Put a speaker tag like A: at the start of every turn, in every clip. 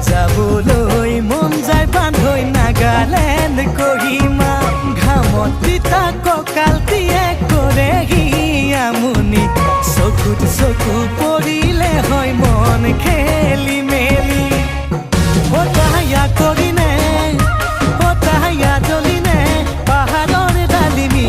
A: যাবলৈ মন যায় বান্ধৈ নাগালেণ্ড কহিমা ঘামত তিতা কঁকালটিয়ে কৰেহি আমনি চকুত চকু পৰিলে হয় মন খেলি মেলি হতায়া কৰিনে হতায়া জ্বলিনে পাহাৰৰ ডালিমি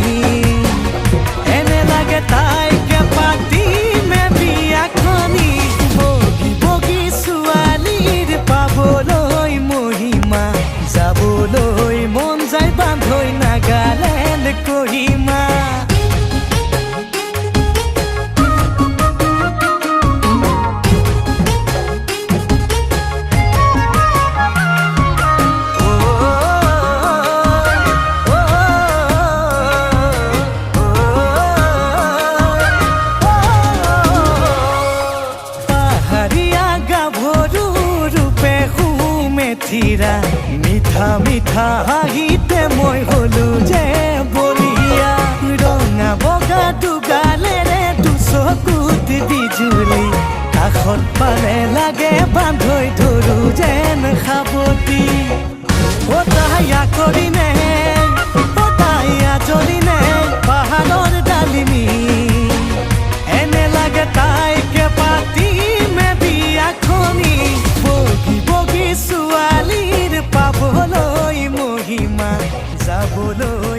A: এনে লাগে তাইকে পাতিমে বিয়াখনি বগী বগী ছোৱালীৰ পাবলৈ মহিমা যাবলৈ মন যায় বান্ধৈ নাগালেণ্ড কহিমা মিঠা মিঠা হাঁহিতে মই হলো যে বলিয়া ৰঙা বগা দুগালেৰে দুচকুত বিজুলি কাষত পালে লাগে বান্ধৈ ধৰো যেন সাৱতি হতায়া কৰিনে হতায়া জ্বলিনে পাহাৰৰ ডালিমি এনে লাগে তাইকে পাতিমে বিয়াখনি বগী বগী ছোৱালীৰ পাবলৈ মহিমা যাবলৈ